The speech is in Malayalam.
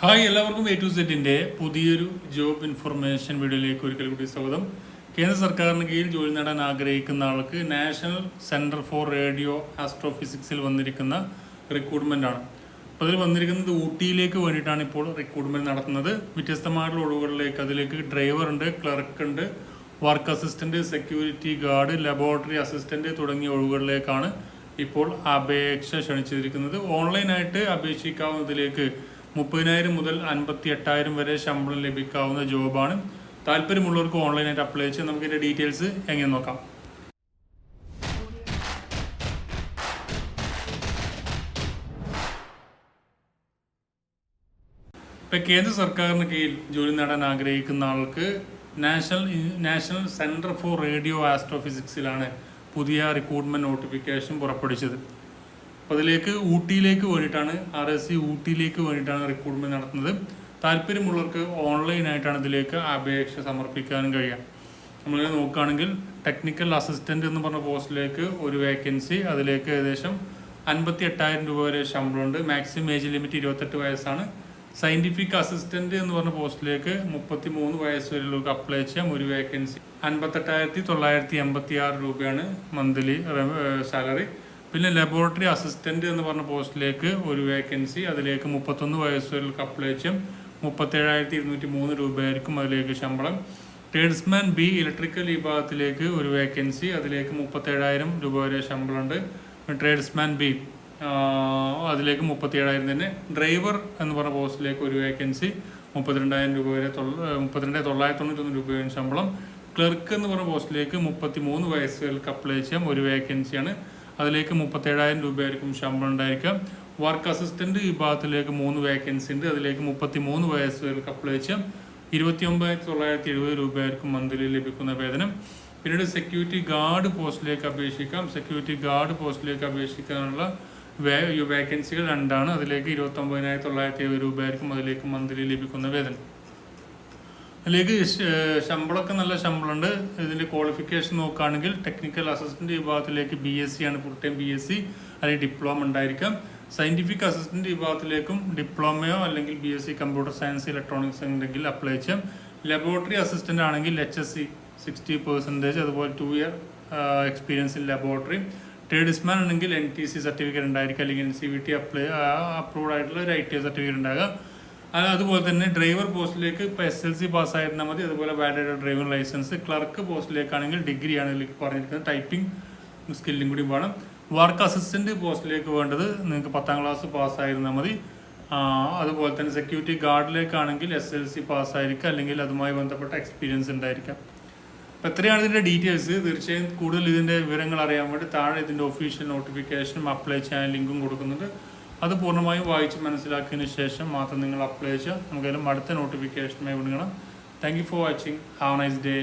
ഹായ്, എല്ലാവർക്കും A to Zന്റെ പുതിയൊരു ജോബ് ഇൻഫർമേഷൻ വീഡിയോയിലേക്ക് ഒരിക്കൽ കൂടി സ്വാഗതം. കേന്ദ്ര സർക്കാരിന് കീഴിൽ ജോലി നേടാൻ ആഗ്രഹിക്കുന്ന ആൾക്ക് നാഷണൽ സെന്റർ ഫോർ റേഡിയോ ആസ്ട്രോഫിസിക്സിൽ വന്നിരിക്കുന്ന റിക്രൂട്ട്മെന്റ് ആണ്. അപ്പോൾ അതിൽ വന്നിരിക്കുന്നത് ഊട്ടിയിലേക്ക് വേണ്ടിയിട്ടാണ് ഇപ്പോൾ റിക്രൂട്ട്മെന്റ് നടത്തുന്നത്. വ്യത്യസ്തമായിട്ടുള്ള ഒഴിവുകളിലേക്ക് അതിലേക്ക് ഡ്രൈവർ ഉണ്ട്, ക്ലർക്ക് ഉണ്ട്, work assistant, security guard, laboratory assistant തുടങ്ങിയ ഒഴിവുകളിലേക്കാണ് ഇപ്പോൾ അപേക്ഷ ക്ഷണിച്ചിരിക്കുന്നത്. ഓൺലൈനായിട്ട് അപേക്ഷിക്കാവുന്നതിലേക്ക് 30,000 മുതൽ 58,000 വരെ ശമ്പളം ലഭിക്കാവുന്ന ജോബാണ്. താല്പര്യമുള്ളവർക്ക് ഓൺലൈനായിട്ട് അപ്ലൈ ചെയ്യാം. നമുക്ക് ഇതിൻ്റെ ഡീറ്റെയിൽസ് എങ്ങനെ നോക്കാം. ഇപ്പം കേന്ദ്ര സർക്കാരിന് കീഴിൽ ജോലി നേടാൻ ആഗ്രഹിക്കുന്ന ആൾക്ക് നാഷണൽ സെന്റർ ഫോർ റേഡിയോ ആസ്ട്രോഫിസിക്സിലാണ് പുതിയ റിക്രൂട്ട്മെന്റ് നോട്ടിഫിക്കേഷൻ പുറപ്പെടുവിച്ചത്. അപ്പോൾ അതിലേക്ക് ഊട്ടിയിലേക്ക് വേണ്ടിയിട്ടാണ് ഊട്ടിയിലേക്ക് വേണ്ടിയിട്ടാണ് റിക്രൂട്ട്മെന്റ് നടത്തുന്നത്. താല്പര്യമുള്ളവർക്ക് ഓൺലൈനായിട്ടാണ് ഇതിലേക്ക് അപേക്ഷ സമർപ്പിക്കാനും കഴിയുക. നമ്മളിങ്ങനെ നോക്കുകയാണെങ്കിൽ ടെക്നിക്കൽ അസിസ്റ്റന്റ് എന്ന് പറഞ്ഞ പോസ്റ്റിലേക്ക് ഒരു വേക്കൻസി, അതിലേക്ക് ഏകദേശം 58,000 രൂപ വരെ ശമ്പളമുണ്ട്. മാക്സിമം ഏജ് ലിമിറ്റ് 28 വയസ്സാണ്. സയന്റിഫിക് അസിസ്റ്റന്റ് എന്ന് പറഞ്ഞ പോസ്റ്റിലേക്ക് 33 വയസ്സ് വരെയുള്ളവർക്ക് അപ്ലൈ ചെയ്യാം. ഒരു വേക്കൻസി 58,986 രൂപയാണ് മന്ത്ലി സാലറി. പിന്നെ ലബോറട്ടറി അസിസ്റ്റന്റ് എന്ന് പറഞ്ഞ പോസ്റ്റിലേക്ക് ഒരു വേക്കൻസി, അതിലേക്ക് 31 വയസ്സ് വരെയുള്ളവർക്ക് അപ്ലൈ ചെയ്യാം. 37,203 രൂപയായിരിക്കും അതിലേക്ക് ശമ്പളം. ട്രേഡ്സ്മാൻ ബി ഇലക്ട്രിക്കൽ വിഭാഗത്തിലേക്ക് ഒരു വേക്കൻസി, അതിലേക്ക് 37,000 രൂപ വരെ ശമ്പളമുണ്ട്. ട്രേഡ്സ്മാൻ ബി അതിലേക്ക് 37,000 തന്നെ. ഡ്രൈവർ എന്ന് പറഞ്ഞ പോസ്റ്റിലേക്ക് ഒരു വേക്കൻസി, 32,000 രൂപ വരെ 32,991 രൂപയാണ് ശമ്പളം. ക്ലർക്ക് എന്ന് പറഞ്ഞ പോസ്റ്റിലേക്ക് 33 വയസ്സ് വരെയുള്ളവർക്ക് അപ്ലൈ ചെയ്യാം. ഒരു വേക്കൻസിയാണ്, അതിലേക്ക് 37,000 രൂപയായിരിക്കും ശമ്പളം ഉണ്ടായിരിക്കാം. വർക്ക് അസിസ്റ്റന്റ് വിഭാഗത്തിലേക്ക് 3 വേക്കൻസി ഉണ്ട്, അതിലേക്ക് 33 വയസ്സ് വരെയുള്ളവർക്ക് അപ്ലൈ ചെയ്യാം. 29,970 രൂപയായിരിക്കും മന്ത്ലി ലഭിക്കുന്ന വേതനം. പിന്നീട് സെക്യൂരിറ്റി ഗാർഡ് പോസ്റ്റിലേക്ക് അപേക്ഷിക്കാം. സെക്യൂരിറ്റി ഗാർഡ് പോസ്റ്റിലേക്ക് അപേക്ഷിക്കാനുള്ള വേക്കൻസികൾ 2 ആണ്, അതിലേക്ക് 29,970 രൂപയായിരിക്കും അതിലേക്ക് മന്ത്ലി ലഭിക്കുന്ന വേതനം. അതിലേക്ക് ശമ്പളമൊക്കെ നല്ല ശമ്പളമുണ്ട്. ഇതിൻ്റെ ക്വാളിഫിക്കേഷൻ നോക്കുകയാണെങ്കിൽ ടെക്നിക്കൽ അസിസ്റ്റന്റ് വിഭാഗത്തിലേക്ക് BSc ആണ്, ഫുൾ ടൈം BSc, അല്ലെങ്കിൽ ഡിപ്ലോമ ഉണ്ടായിരിക്കാം. സയന്റിഫിക് അസിസ്റ്റന്റ് വിഭാഗത്തിലേക്കും ഡിപ്ലോമയോ അല്ലെങ്കിൽ BSc കമ്പ്യൂട്ടർ സയൻസ് ഇലക്ട്രോണിക്സ് ഉണ്ടെങ്കിൽ അപ്ലൈ ചെയ്യാം. ലബോറട്ടറി അസിസ്റ്റന്റ് ആണെങ്കിൽ HSC 60%, അതുപോലെ 2 year experience in laboratory. Tradesman ആണെങ്കിൽ NTC സർട്ടിഫിക്കറ്റ് ഉണ്ടായിരിക്കും, അല്ലെങ്കിൽ NCVT അപ്രൂവ്ഡ് ആയിട്ടുള്ള ഒരു ITI സർട്ടിഫിക്കറ്റ് ഉണ്ടാകുക. അതുപോലെ തന്നെ ഡ്രൈവർ പോസ്റ്റിലേക്ക് ഇപ്പോൾ SLC പാസ്സായിരുന്നാൽ മതി, അതുപോലെ വാലിഡ് ഡ്രൈവിംഗ് ലൈസൻസ്. ക്ലർക്ക് പോസ്റ്റിലേക്കാണെങ്കിൽ ഡിഗ്രിയാണ് ഇതിലേക്ക് പറഞ്ഞിരിക്കുന്നത്, ടൈപ്പിംഗ് സ്കില്ലും കൂടി വേണം. വർക്ക് അസിസ്റ്റന്റ് പോസ്റ്റിലേക്ക് വേണ്ടത് നിങ്ങൾക്ക് 10ാം ക്ലാസ് പാസ്സായിരുന്നാൽ മതി. അതുപോലെ തന്നെ സെക്യൂരിറ്റി ഗാർഡിലേക്കാണെങ്കിൽ SLC പാസ്സായിരിക്കുക, അല്ലെങ്കിൽ അതുമായി ബന്ധപ്പെട്ട എക്സ്പീരിയൻസ് ഉണ്ടായിരിക്കാം. അപ്പോൾ എത്രയാണ് ഇതിൻ്റെ ഡീറ്റെയിൽസ്. തീർച്ചയായും കൂടുതൽ ഇതിൻ്റെ വിവരങ്ങൾ അറിയാൻ വേണ്ടി താഴെ ഇതിൻ്റെ ഒഫീഷ്യൽ നോട്ടിഫിക്കേഷനും അപ്ലൈ ചെയ്യാൻ ലിങ്കും കൊടുക്കുന്നുണ്ട്. അത് പൂർണ്ണമായും വായിച്ച് മനസ്സിലാക്കിയതിന് ശേഷം മാത്രം നിങ്ങൾ അപ്ലൈ ചെയ്യുക. നമുക്കെല്ലാം അടുത്ത നോട്ടിഫിക്കേഷനുമായി വിടുകയാണ്. Thank you for watching. Have A nice day.